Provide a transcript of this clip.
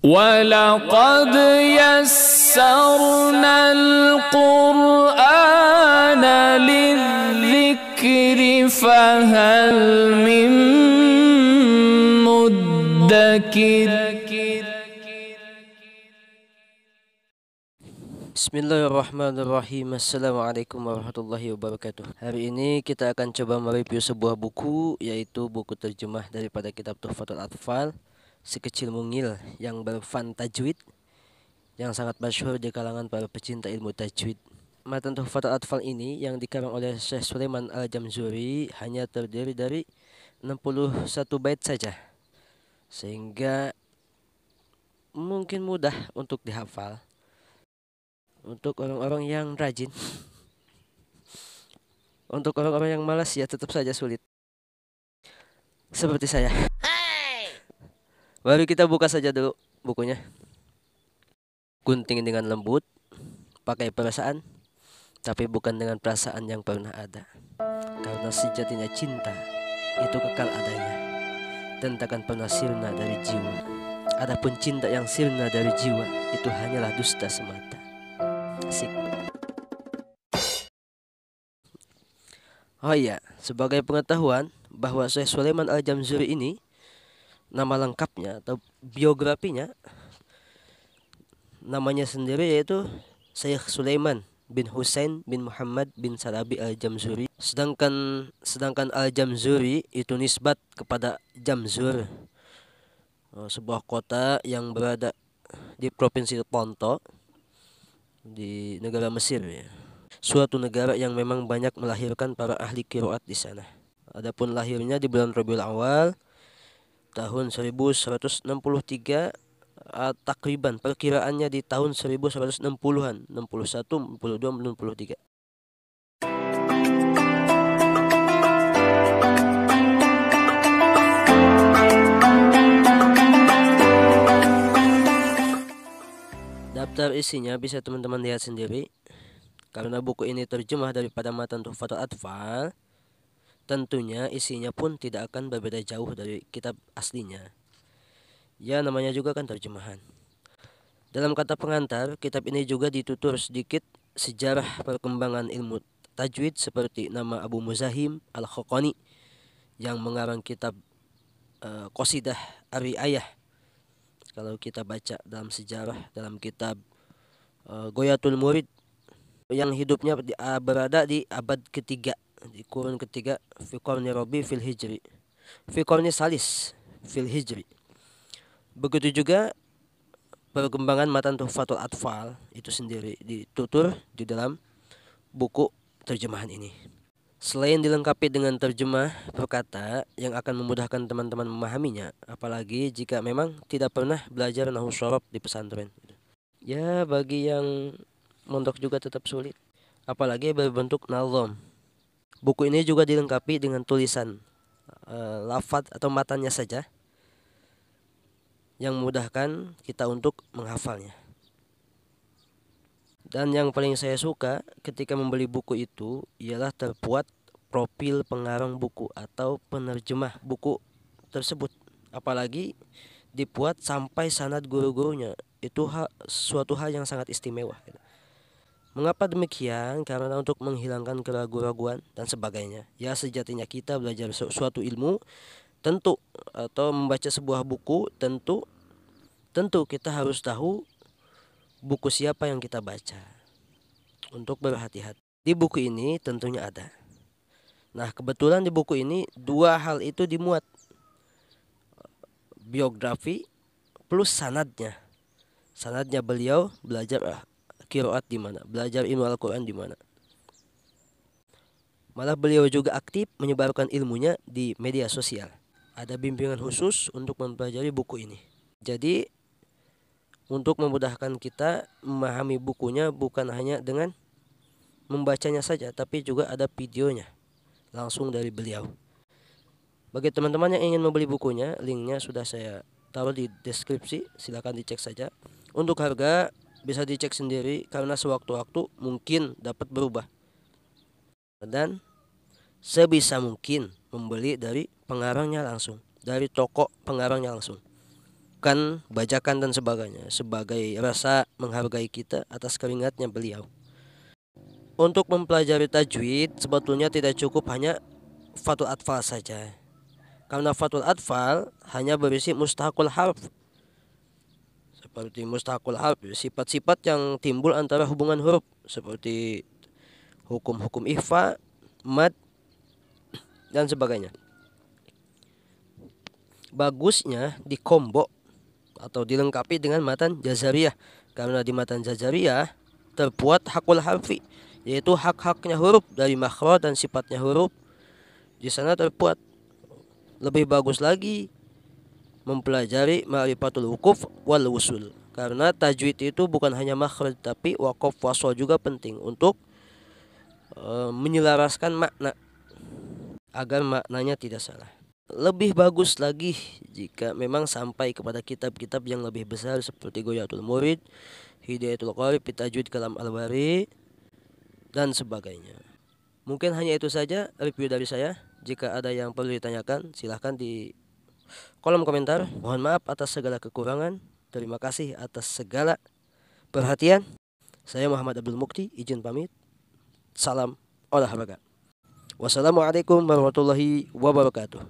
وَلَقَدْ يَسَّرْنَا الْقُرْآنَ لِلذِّكْرِ فَهَلْ مِن مُّدَّكِرٍ. Bismillahirrahmanirrahim. Assalamualaikum warahmatullahi wabarakatuh. Hari ini kita akan coba mereview sebuah buku, yaitu buku terjemah daripada kitab Tuhfatul Atfal, Si Kecil Mungil, yang berfan tajwid, yang sangat masyhur di kalangan para pecinta ilmu tajwid. Matan Tuhfatul Atfal ini yang dikarang oleh Syekh Sulaiman Al-Jamzuri hanya terdiri dari 61 bait saja, sehingga mungkin mudah untuk dihafal untuk orang-orang yang rajin. Untuk orang-orang yang malas ya tetap saja sulit, seperti saya. Mari kita buka saja dulu bukunya. Gunting dengan lembut, pakai perasaan, tapi bukan dengan perasaan yang pernah ada. Karena sejatinya cinta itu kekal adanya dan takkan pernah sirna dari jiwa. Adapun cinta yang sirna dari jiwa itu hanyalah dusta semata. Asik. Oh iya, sebagai pengetahuan bahwa Syekh Sulaiman Al-Jamzuri ini, nama lengkapnya atau biografinya, namanya sendiri yaitu Syekh Sulaiman bin Husain bin Muhammad bin Sarabi Al-Jamzuri. Sedangkan Al-Jamzuri itu nisbat kepada Jamzur, sebuah kota yang berada di provinsi Ponto di negara Mesir ya. Suatu negara yang memang banyak melahirkan para ahli qiraat di sana. Adapun lahirnya di bulan Rabiul Awal tahun 1163, takriban perkiraannya di tahun 1160-an, 61, 62, 63. Daftar isinya bisa teman-teman lihat sendiri. Karena buku ini terjemah daripada matan Tuhfatul Atfal, tentunya isinya pun tidak akan berbeda jauh dari kitab aslinya. Ya, namanya juga kan terjemahan. Dalam kata pengantar, kitab ini juga ditutur sedikit sejarah perkembangan ilmu tajwid seperti nama Abu Muzahim Al-Khaqani yang mengarang kitab Qasidah Ar-Ri'ayah. Kalau kita baca dalam sejarah, dalam kitab Ghoyatul Murid, yang hidupnya berada di abad ketiga, di kurun ketiga, fi qarni Rabi fil Hijri, fi qarni Salis fil Hijri. Begitu juga perkembangan matan Tuhfatul Atfal itu sendiri ditutur di dalam buku terjemahan ini. Selain dilengkapi dengan terjemah perkata yang akan memudahkan teman-teman memahaminya, apalagi jika memang tidak pernah belajar nahwu syaraf di pesantren. Ya, bagi yang mondok juga tetap sulit, apalagi berbentuk nazam. Buku ini juga dilengkapi dengan tulisan lafaz atau matanya saja yang memudahkan kita untuk menghafalnya. Dan yang paling saya suka ketika membeli buku itu ialah terbuat profil pengarang buku atau penerjemah buku tersebut, apalagi dibuat sampai sanad guru-gurunya. Itu suatu hal yang sangat istimewa. Mengapa demikian? Karena untuk menghilangkan keraguan-raguan dan sebagainya. Ya, sejatinya kita belajar suatu ilmu tentu, atau membaca sebuah buku tentu kita harus tahu buku siapa yang kita baca untuk berhati-hati. Di buku ini tentunya ada. Nah, kebetulan di buku ini dua hal itu dimuat, biografi plus sanadnya. Sanadnya beliau belajar qiraat di mana, belajar ilmu Al-Quran di mana. Malah beliau juga aktif menyebarkan ilmunya di media sosial. Ada bimbingan khusus untuk mempelajari buku ini. Jadi untuk memudahkan kita memahami bukunya bukan hanya dengan membacanya saja, tapi juga ada videonya langsung dari beliau. Bagi teman-teman yang ingin membeli bukunya, linknya sudah saya taruh di deskripsi, silakan dicek saja. Untuk harga bisa dicek sendiri karena sewaktu-waktu mungkin dapat berubah. Dan sebisa mungkin membeli dari pengarangnya langsung, dari toko pengarangnya langsung. menyiapkan bajakan dan sebagainya sebagai rasa menghargai kita atas keringatnya beliau. Untuk mempelajari tajwid sebetulnya tidak cukup hanya fathul atfal saja, karena fathul atfal hanya berisi mustaqul harf. Seperti mustaqul harf, sifat-sifat yang timbul antara hubungan huruf seperti hukum-hukum ikhfa, mad, dan sebagainya. Bagusnya dikombo atau dilengkapi dengan matan jazariyah, karena di matan jazariyah terbuat hakul harfi, yaitu hak-haknya huruf dari makhraj dan sifatnya huruf di sana terbuat. Lebih bagus lagi mempelajari ma'rifatul wukuf wal wusul, karena tajwid itu bukan hanya makhraj tapi waqaf wasol juga penting untuk menyelaraskan makna agar maknanya tidak salah. Lebih bagus lagi jika memang sampai kepada kitab-kitab yang lebih besar seperti Ghoyatul Murid, Hidayatul Qarib fi Tajwid Kalam Al-Bari, dan sebagainya. Mungkin hanya itu saja review dari saya. Jika ada yang perlu ditanyakan, silahkan di kolom komentar. Mohon maaf atas segala kekurangan. Terima kasih atas segala perhatian. Saya Muhammad Abdul Mukti, izin pamit. Salam olahraga. Wassalamualaikum warahmatullahi wabarakatuh.